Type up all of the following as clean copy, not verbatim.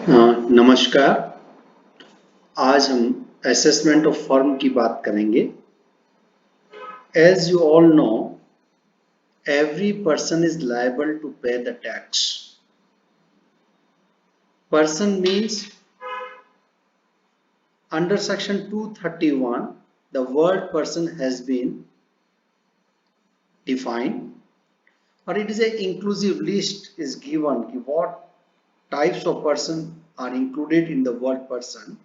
नमस्कार। आज हम असेसमेंट ऑफ फर्म की बात करेंगे। As you all know, every person is liable to pay the tax. Person means under section 231 the word person has been defined, or it is a inclusive list is given कि what types of person are included in the word person.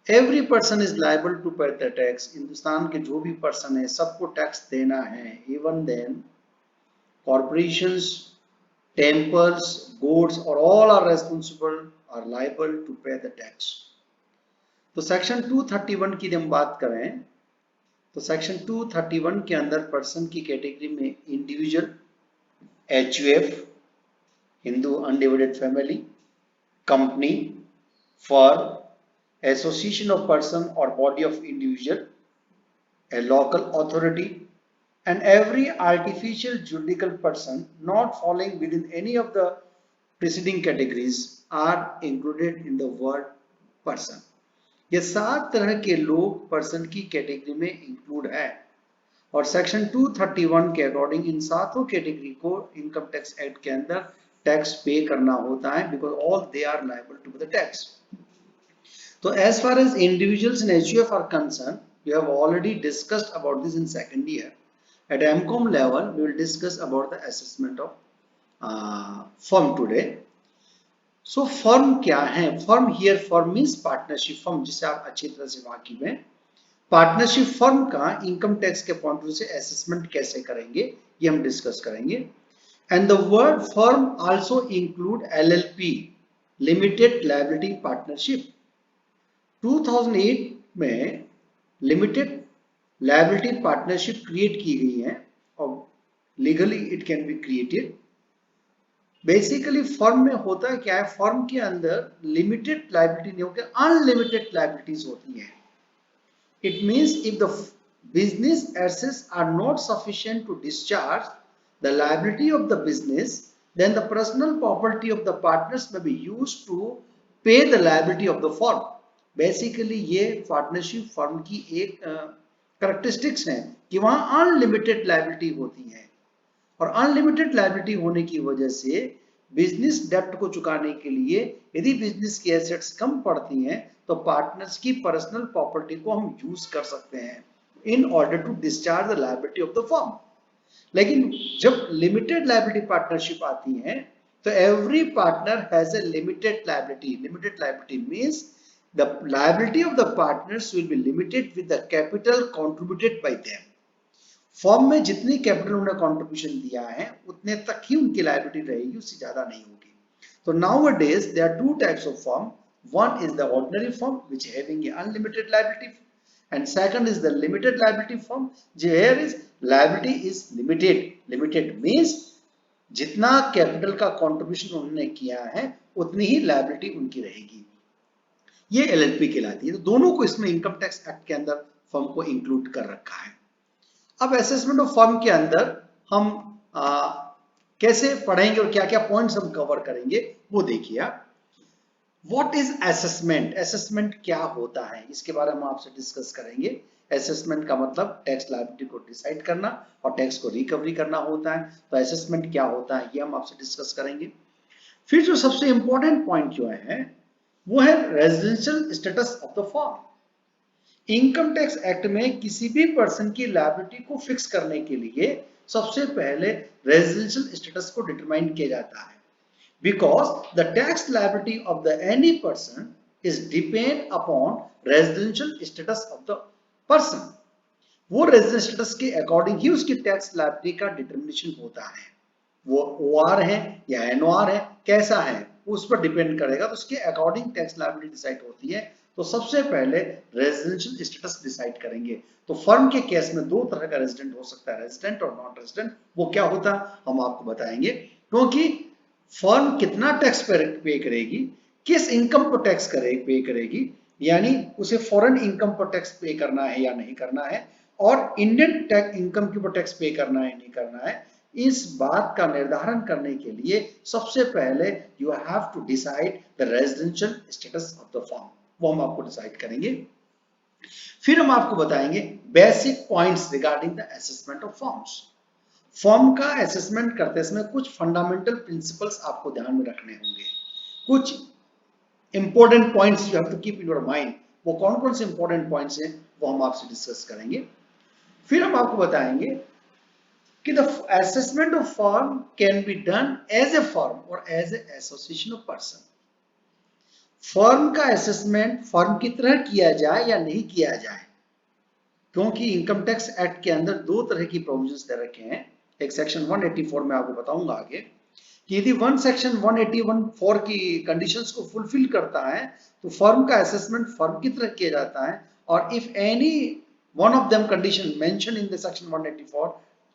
Every person is liable to pay the tax. Hindustan के जो भी person है सबको tax देना है। Even then corporations, temples, goods और all are responsible are liable to pay the tax. तो section 231 की हम बात करें तो सेक्शन 231 के अंदर पर्सन की कैटेगरी में individual, HUF Hindu undivided family, company, firm, association of person or body of individual, a local authority, and every artificial juridical person not falling within any of the preceding categories are included in the word person. ये 7 तरह के लोग person की category में include है और section 231 के according इन सातों कैटेगरी को इनकम टैक्स एक्ट के अंदर टैक्स पे करना होता है because all they are liable to the tax. So as far as individuals in HUF are concerned, we have already discussed about this in second year. At MCOM level, we will discuss about the assessment of firm today. So firm क्या है? Firm here firm means partnership firm, जिसे आप अच्छी तरह से वाकिफ हैं। Partnership firm का इनकम टैक्स के पॉइंट ऑफ व्यू से असेसमेंट कैसे करेंगे ये हम डिस्कस करेंगे। And the word firm also include LLP, limited liability partnership. 2008 में लिमिटेड लायबिलिटी पार्टनरशिप क्रिएट की गई है और legally it can be created. Basically firm में होता है क्या है, फर्म के अंदर लिमिटेड लायबिलिटी नहीं होकर अनलिमिटेड लायबिलिटीज होती हैं। It means if the business assets are not sufficient to discharge the liability of the business, then the personal property of the partners may be used to pay the liability of the firm. Basically ये partnership firm की एक characteristics है कि वहां unlimited liability होती है और unlimited liability होने की वजह से बिजनेस डेप्ट को चुकाने के लिए यदि बिजनेस की एसेट्स कम पड़ती हैं तो पार्टनर्स की पर्सनल प्रॉपर्टी को हम यूज कर सकते हैं in order to discharge the liability of the firm. लेकिन जब लिमिटेड लायबिलिटी पार्टनरशिप आती है तो every partner has a limited liability. Limited liability means the liability of the partners will be limited with the capital contributed by them. Form में जितनी capital उन्होंने contribution दिया है उतने तक ही उनकी लायबिलिटी रहेगी, उससे ज्यादा नहीं होगी। तो nowadays there are two types of firm. One is the ordinary firm which having a unlimited liability, and second is the limited liability firm where is liability is limited. Limited means जितना capital का contribution उन्होंने किया है उतनी ही liability उनकी रहेगी। ये LLP कहलाती है। तो दोनों को इसमें इनकम टैक्स एक्ट के अंदर फर्म को इंक्लूड कर रखा है। अब असेसमेंट ऑफ फर्म के अंदर हम कैसे पढ़ेंगे और क्या क्या पॉइंट्स हम कवर करेंगे वो देखिए। What is assessment? असेसमेंट क्या होता है इसके बारे में हम आपसे डिस्कस करेंगे। असेसमेंट का मतलब टैक्स लायबिलिटी को डिसाइड करना और टैक्स को रिकवरी करना होता है। तो असेसमेंट क्या होता है ये हम आपसे डिस्कस करेंगे। फिर जो सबसे इंपॉर्टेंट पॉइंट जो है वो है residential status of the firm. Income tax act में किसी भी पर्सन की लायबिलिटी को फिक्स करने के लिए सबसे पहले रेजिडेंशियल स्टेटस को डिटरमाइन किया जाता है because the tax liability of the any person is depend upon residential status of the person. वो रेजिडेंशियल स्टेटस के अकॉर्डिंग ही उसकी टैक्स लायबिलिटी का डिटर्मिनेशन होता है। वो OR है या NOR है, कैसा है उस पर डिपेंड करेगा। तो उसके अकॉर्डिंग टैक्स लायबिलिटी डिसाइड होती है। तो सबसे पहले रेजिडेंशियल स्टेटस डिसाइड करेंगे। तो फर्म के केस में दो तरह का रेजिडेंट हो सकता है, रेजिडेंट और नॉन रेजिडेंट। वो क्या होता है हम आपको बताएंगे, क्योंकि फर्म कितना टैक्स पे करेगी, किस इनकम पर टैक्स पे करेगी, यानी उसे फॉरेन इनकम पर टैक्स पे करना है या नहीं करना है, और इंडियन टैक्स इनकम के ऊपर टैक्स पे करना है नहीं करना है, इस बात का निर्धारण करने के लिए सबसे पहले you have to decide the residential status of the form, वो हम आपको डिसाइड करेंगे। फिर हम आपको बताएंगे basic points regarding the assessment of forms. Form का असेसमेंट करते समय कुछ फंडामेंटल प्रिंसिपल्स आपको ध्यान में रखने होंगे, कुछ important points you have to keep in your mind. वो कौन कौन से इंपॉर्टेंट पॉइंट्स हैं वो हम आपसे डिस्कस करेंगे। फिर हम आपको बताएंगे कि the assessment of form can be done as a form और as a association of person. Firm का असेसमेंट फर्म की तरह किया जाए या नहीं किया जाए, क्योंकि इनकम टैक्स एक्ट के अंदर दो तरह की प्रोविजंस दे रखे हैं। एक सेक्शन 184 में आपको बताऊंगा आगे कि यदि वन सेक्शन 181(4) की कंडीशंस को फुलफिल करता है तो फर्म का असेसमेंट फर्म की तरह किया जाता है, और if any one of them condition mention in the section 184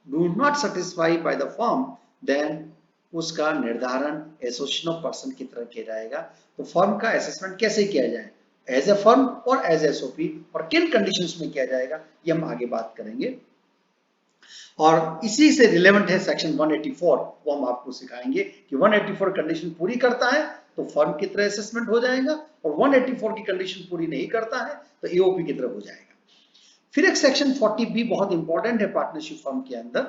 do not satisfy by the firm, then उसका निर्धारण एसोसिएशन ऑफ पर्सन की तरह किया जाएगा। तो फर्म का असेसमेंट कैसे किया जाए, एज ए फर्म और एज एसओपी, और किन कंडीशंस में किया जाएगा ये हम आगे बात करेंगे। और इसी से रिलेवेंट है सेक्शन 184, वो हम आपको सिखाएंगे कि 184 कंडीशन पूरी करता है तो फर्म की तरह असेसमेंट हो जाएगा, और 184 की कंडीशन पूरी नहीं करता है तो एओपी की तरह हो जाएगा। फिर एक सेक्शन 40B बहुत इंपॉर्टेंट है पार्टनरशिप फर्म के अंदर।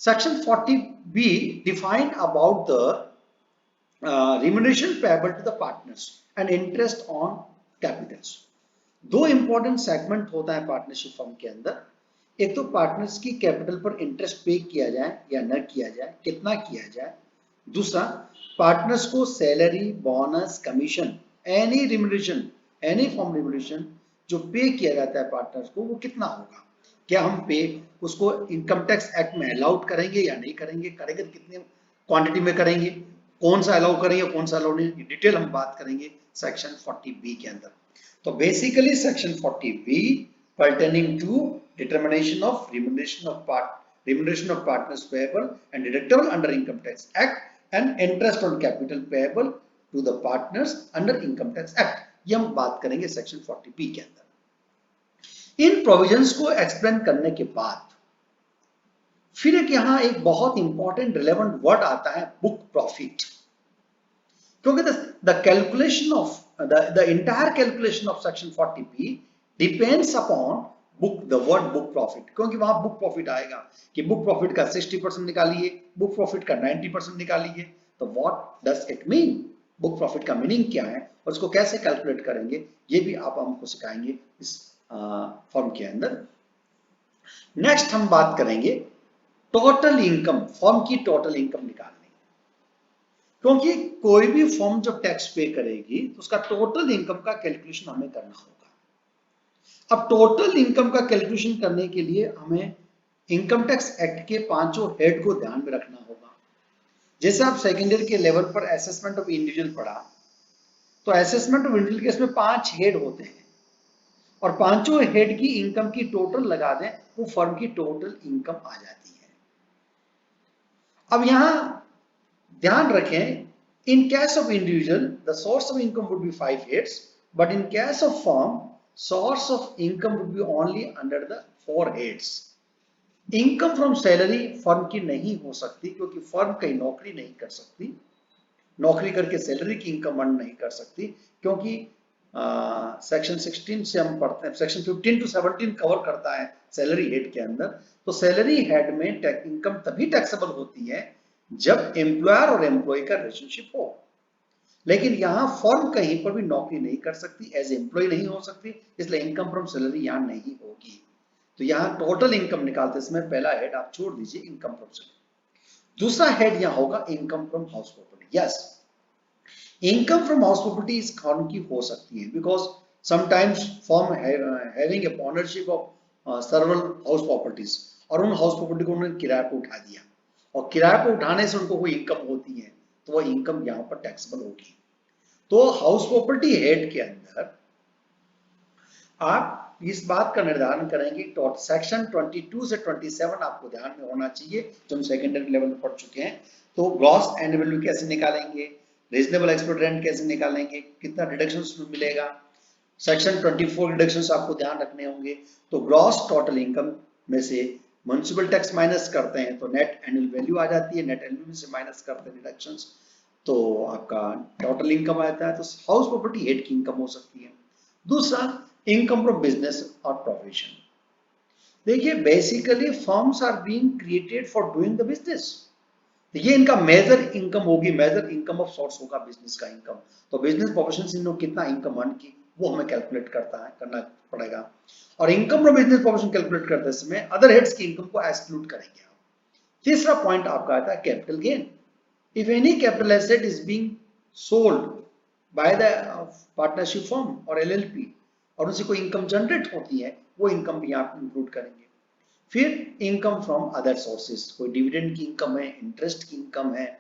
Section 40B define about the remuneration payable to the partners and interest on capitals। दो इंपॉर्टेंट सेगमेंट होता है पार्टनरशिप फर्म के अंदर। एक तो पार्टनर्स की कैपिटल पर इंटरेस्ट पे किया जाए या न किया जाए, कितना किया जाए। दूसरा, पार्टनर्स को salary, bonus, commission, any remuneration, any form remuneration जो पे किया जाता है पार्टनर्स को वो कितना होगा, क्या हम पे उसको इनकम टैक्स एक्ट में अलाउड करेंगे या नहीं करेंगे, करेंगे तो कितने क्वांटिटी में करेंगे, कौन सा अलाउ करेंगे कौन सा अलाउ नहीं, डिटेल हम बात करेंगे सेक्शन 40B के अंदर। तो basically section 40B pertaining to determination of remuneration of partners payable and deductible under income tax act and interest on capital payable to the partners under income tax act, ये हम बात करेंगे section 40B के अंदर। इन provisions को explain करने के बाद फिर एक यहां एक बहुत इंपॉर्टेंट रिलेवेंट वर्ड आता है बुक प्रॉफिट, क्योंकि the calculation of the entire calculation of section 40B depends upon book the word book profit, क्योंकि वहां बुक प्रॉफिट आएगा कि बुक प्रॉफिट का 60% निकालिए, बुक प्रॉफिट का 90% निकालिए। तो what does it mean, book profit का मीनिंग क्या है और उसको कैसे कैलकुलेट करेंगे, ये भी आप हमको सिखाएंगे इस फॉर्म के अंदर। नेक्स्ट हम बात करेंगे टोटल इनकम, फर्म की टोटल इनकम निकालने, क्योंकि कोई भी फर्म जब टैक्स पे करेगी तो उसका टोटल इनकम का कैलकुलेशन हमें करना होगा। अब टोटल इनकम का कैलकुलेशन करने के लिए हमें इनकम टैक्स एक्ट के पांचों हेड को ध्यान में रखना होगा। जैसे आप सेकेंड ईयर के लेवल पर असेसमेंट ऑफ इंडिविजुअल पढ़ा, तो असेसमेंट ऑफ इंडिविजुअल के इसमें 5 हेड होते हैं, और पांचों हेड की इनकम की टोटल लगा दें वो फर्म की टोटल इनकम आ जाती है। अब यहां ध्यान रखें, in case of individual the source of income would be 5 heads, but in case of firm source of income would be only under the 4 heads। Income from salary firm की नहीं हो सकती, क्योंकि फर्म कहीं नौकरी नहीं कर सकती, नौकरी करके सैलरी की इनकम अर्न नहीं कर सकती, क्योंकि सेक्शन 16 से हम पढ़ते हैं, सेक्शन 15 to 17 कवर करता है सैलरी हेड के अंदर। तो सैलरी हेड में इनकम तभी टैक्सेबल होती है जब एम्प्लॉयर और एम्प्लॉय का रिलेशनशिप हो, लेकिन यहां फर्म कहीं पर भी नौकरी नहीं कर सकती, एज एम्प्लॉय नहीं हो सकती, इसलिए इनकम फ्रॉम सैलरी यहां नहीं होगी। तो यहां टोटल इनकम निकालते समय पहला हेड आप छोड़ दीजिए, इनकम फ्रॉम सैलरी। दूसरा हेड यहां होगा income from house property. Yes, income from house property इस फर्म की हो सकती है, because sometimes firm having a ownership of several house properties, और उन हाउस प्रॉपर्टी को उन्होंने किराए पर उठा दिया, और किराए पर उठाने से उनको कोई इनकम होती है, तो वह इनकम यहां पर टैक्सेबल होगी। तो हाउस प्रॉपर्टी हेड के अंदर आप इस बात का निर्धारण करेंगे, सेक्शन 22 से 27 आपको ध्यान में होना चाहिए, जो हम सेकेंडरी लेवल पर पढ़ चुके हैं। तो ग्रॉस एनुअल वैल्यू कैसे निकालेंगे, रीजनेबल एक्सपेक्टेड रेंट कैसे निकालेंगे, कितना डिडक्शन मिलेगा, सेक्शन 24 डिडक्शंस आपको ध्यान रखने होंगे। तो ग्रॉस टोटल इनकम में से म्युनिसिपल टैक्स माइनस करते हैं तो नेट एनुअल वैल्यू आ जाती है, नेट एनुअल से माइनस करते हैं डिडक्शंस तो आपका टोटल इनकम आता है। तो हाउस प्रॉपर्टी हेड की इनकम हो सकती है। दूसरा इनकम फ्रॉम बिजनेस और प्रोफेशन। देखिए basically firms are being created for doing the business, ये इनका मेजर इनकम होगी, मेजर इनकम ऑफ सोर्स होगा बिजनेस का इनकम। तो बिजनेस प्रोफेशन से इन्होंने कितना इनकम अर्न की वो हमें कैलकुलेट करना पड़ेगा। और income from business profession calculate करते समय अदर हेड्स की इनकम को एक्सक्लूड करेंगे आप। तीसरा पॉइंट आपका आता है capital gain. If any capital asset is being sold by the partnership firm और एलएलपी और उनसे कोई इनकम जनरेट होती है वो इनकम भी आप इंक्लूड करेंगे। फिर इनकम फ्रॉम अदर सोर्सेज, कोई डिविडेंड की इनकम है, इंटरेस्ट की इनकम है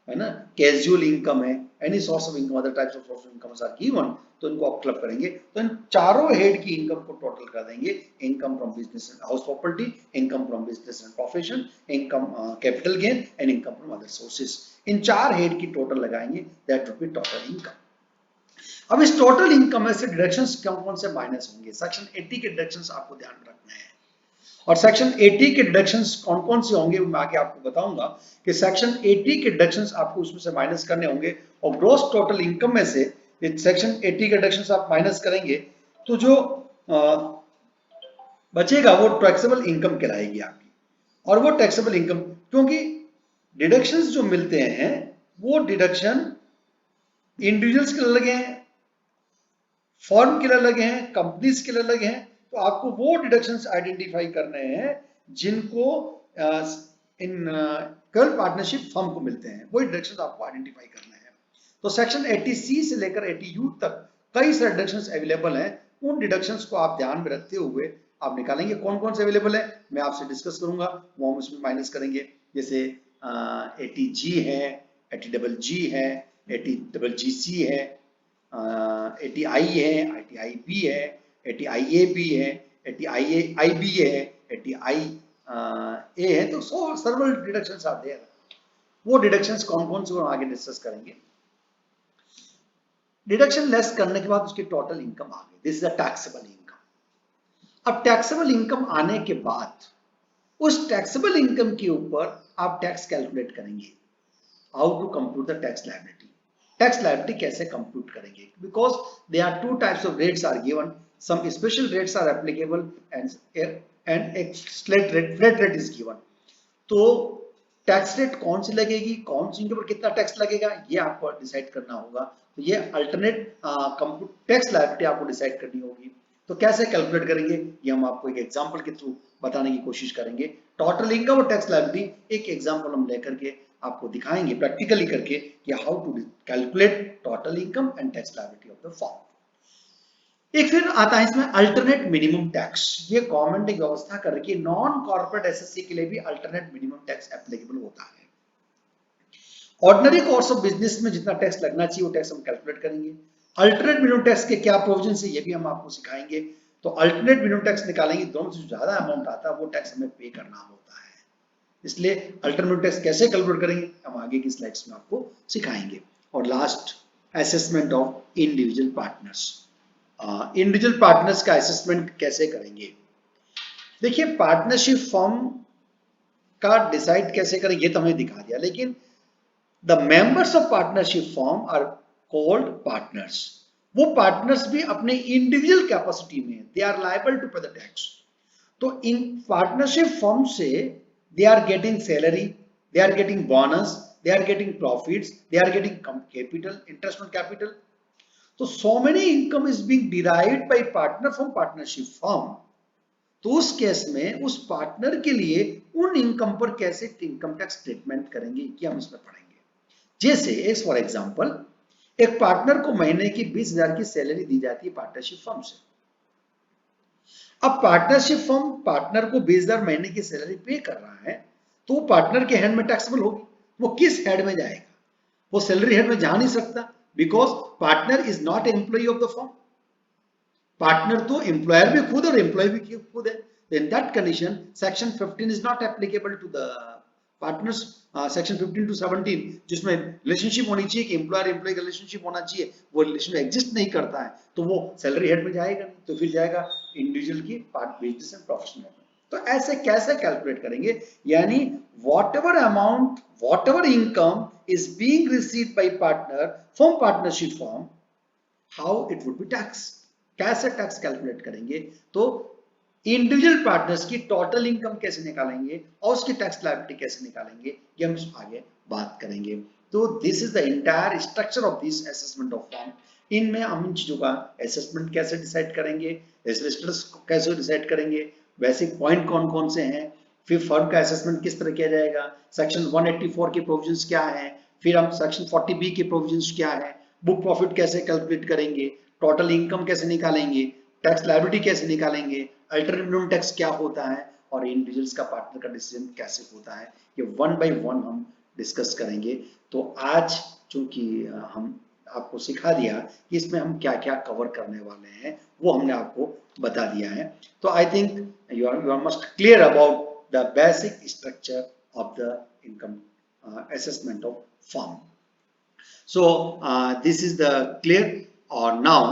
ना, कैजुअल इनकम है, any source of income, other types of source of income are given, तो इनको आप क्लब करेंगे तो इन चारों हेड की इनकम को टोटल कर देंगे। Income from business and house property, income from business and profession, income capital gain and income from other sources. इन चार हेड की टोटल लगाएंगे, that would be total income. अब इस टोटल इनकम में से डिडक्शंस कौन कौन से माइनस होंगे? सेक्शन 80 के डिडक्शंस आपको ध्यान रखना है। और सेक्शन 80 के डिडक्शंस कौन कौन से होंगे मैं आगे आपको बताऊंगा कि सेक्शन 80 के डिडक्शंस आपको उसमें से माइनस करने होंगे। और ग्रॉस टोटल इनकम में से सेक्शन 80 के डिडक्शंस आप माइनस करेंगे तो जो बचेगा वो टैक्सेबल इनकम कहलाएगी आपकी। और वो टैक्सेबल इनकम, क्योंकि डिडक्शंस जो मिलते हैं वो डिडक्शन इंडिविजुअल्स के लिए लगे हैं, फर्म के लिए लगे हैं, कंपनीज के लिए लगे हैं, तो आपको वो डिडक्शंस आइडेंटिफाई करने हैं जिनको इन केवल पार्टनरशिप फर्म को मिलते हैं, वो डिडक्शंस आपको आइडेंटिफाई करने हैं। तो सेक्शन 80C से लेकर 80U तक कई सारे डिडक्शंस अवेलेबल हैं। उन डिडक्शंस को आप ध्यान में रखते हुए आप निकालेंगे कौन कौन से अवेलेबल है, मैं आपसे डिस्कस करूंगा, वो हम उसमें माइनस करेंगे। जैसे 80G है, 80GG है, 80GC है, 80I है, 80IB है, 80IAB है, 80IB है, 80IA है, तो सर्वल डिडक्शंस आर देयर। वो डिडक्शंस कौन कौन से आगे डिस्कस करेंगे। डिडक्शन लेस करने के बाद उसकी टोटल इनकम आ गई, this is a taxable income. अब टैक्सेबल इनकम आने के बाद उस टैक्सेबल इनकम के ऊपर आप टैक्स कैलकुलेट करेंगे। How to compute the tax liability, tax liability कैसे कंप्यूट करेंगे, because there are two types of rates are given, some special rates are applicable and a flat rate is given। तो tax rate कौन सी लगेगी, कौन सी इनके ऊपर कितना tax लगेगा, ये आपको डिसाइड करना होगा। तो ये अल्टरनेट टैक्स लायबिलिटी आपको डिसाइड करनी होगी। तो कैसे कैलकुलेट करेंगे ये हम आपको एक एग्जांपल के थ्रू बताने की कोशिश करेंगे। टोटल इनकम और टैक्स लायबिलिटी एक एग्जांपल हम लेकर के आपको दिखाएंगे प्रैक्टिकली करके कि how to calculate total income and tax liability of the firm. एक फिर आता है इसमें अल्टरनेट मिनिमम टैक्स। ये गवर्नमेंट ने व्यवस्था कर रखी है, नॉन कॉर्पोरेट एसएससी के लिए भी अल्टरनेट मिनिमम टैक्स एप्लीकेबल होता है। ऑर्डिनरी कोर्स ऑफ बिजनेस में जितना टैक्स लगना चाहिए वो टैक्स हम कैलकुलेट करेंगे। अल्टरनेट मिनिमम टैक्स के क्या प्रोविजन है ये भी हम आपको सिखाएंगे। तो अल्टरनेट मिनिमम टैक्स निकालेंगे, दोनों से ज्यादा अमाउंट आता है वो टैक्स हमें पे करना होता है। इसलिए अल्टरनेट टैक्स कैसे कैलकुलेट करेंगे हम आगे की स्लाइड्स में आपको सिखाएंगे। और last, assessment of individual partners. Individual partners का असेसमेंट कैसे करेंगे। देखिए पार्टनरशिप फॉर्म का डिसाइड कैसे करें ये तो हमें दिखा दिया, लेकिन the members of partnership form are called partners. वो पार्टनर्स भी अपने इंडिविजुअल कैपेसिटी में they are liable to pay the tax. तो इन पार्टनरशिप फॉर्म से they are getting salary, they are getting bonus, they are getting profits, they are getting capital, interest on capital. तो so many income is being derived by partner from partnership firm। तो उस case में उस partner के लिए उन income पर कैसे इनकम टैक्स ट्रीटमेंट करेंगे ये हम इसमें पढ़ेंगे। जैसे फॉर एग्जांपल एक पार्टनर को महीने की 20,000 की सैलरी दी जाती है पार्टनरशिप फर्म से। अब पार्टनरशिप फर्म पार्टनर को 20,000 महीने की सैलरी पे कर रहा है, तो वो पार्टनर के हैंड में टैक्सेबल होगी। वो किस हेड में जाएगा, वो सैलरी हेड में जा नहीं सकता, because partner is not employ of the firm. Partner तो एम्प्लॉयर भी खुद और एम्प्लॉय भी खुद है। In that condition section 15 is not applicable to the partners. Section 15 to 17 जिसमें रिलेशनशिप होनी चाहिए कि एम्प्लॉयर एम्प्लॉय का रिलेशनशिप होना चाहिए, वो रिलेशन एग्जिस्ट नहीं करता है, तो वो सैलरी हेड में जाएगा नहीं, तो फिर जाएगा इंडिविजुअल की पार्ट बिजनेस एंड प्रोफेशनल में। तो ऐसे कैसे कैलकुलेट करेंगे, यानी what ever income is being received by partner from partnership form, how it would be tax, कैसे टैक्स कैलकुलेट करेंगे। तो इंडिविजुअल पार्टनर्स की टोटल इनकम कैसे निकालेंगे और उसकी टैक्स लायबिलिटी कैसे निकालेंगे, ये हम आगे बात करेंगे। तो this is the entire structure of this assessment of form. इनमें हम इन चीजों का असेसमेंट कैसे डिसाइड करेंगे, रजिस्टर्स कैसे डिसाइड करेंगे, बेसिक पॉइंट कौन कौन से हैं, फिर फर्म का असेसमेंट किस तरह किया जाएगा, सेक्शन 184 के प्रोविजंस क्या है, फिर हम सेक्शन 40B के प्रोविजंस क्या है, बुक प्रॉफिट कैसे कैलकुलेट करेंगे, टोटल इनकम कैसे निकालेंगे, टैक्स लायबिलिटी कैसे निकालेंगे, अल्टरनेटिव मिनिमम टैक्स क्या होता है, और इंडिविजुअल्स का पार्टनर का डिसीजन कैसे होता है, ये वन बाय वन हम डिस्कस करेंगे। तो आज चूंकि हम आपको सिखा दिया कि इसमें हम क्या क्या कवर करने वाले हैं, वो हमने आपको बता दिया है। तो I think you are must clear about the basic structure of the income assessment of firm. So this is the clear, और now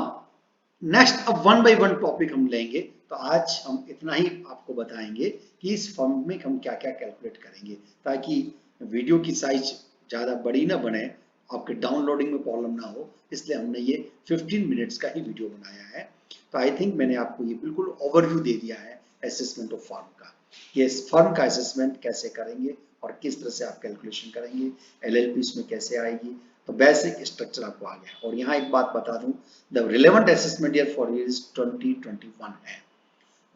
नेक्स्ट अब वन बाय वन टॉपिक हम लेंगे। तो आज हम इतना ही आपको बताएंगे कि इस फॉर्म में हम क्या क्या कैलकुलेट करेंगे, ताकि वीडियो की साइज ज़्यादा बड़ी ना बने, आपके डाउनलोडिंग में प्रॉब्लम ना हो, इसलिए हमने ये 15 मिनट्स का ही वीडियो बनाया है। तो आई थिंक मैंने आपको ये बिल्कुल ओवरव्यू दे दिया है असेसमेंट ऑफ फॉर्म का, कि इस फर्म का असेसमेंट कैसे करेंगे और किस तरह से आप कैलकुलेशन करेंगे, LLP इसमें कैसे आएगी। तो बेसिक स्ट्रक्चर आपको आ गया। और यहाँ एक बात बता दूं, the relevant assessment year for is 2021 है।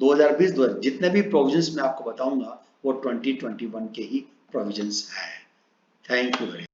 2020 जितने भी प्रोविजंस मैं आपको बताऊंगा वो 2021 के ही प्रोविजंस है। Thank you very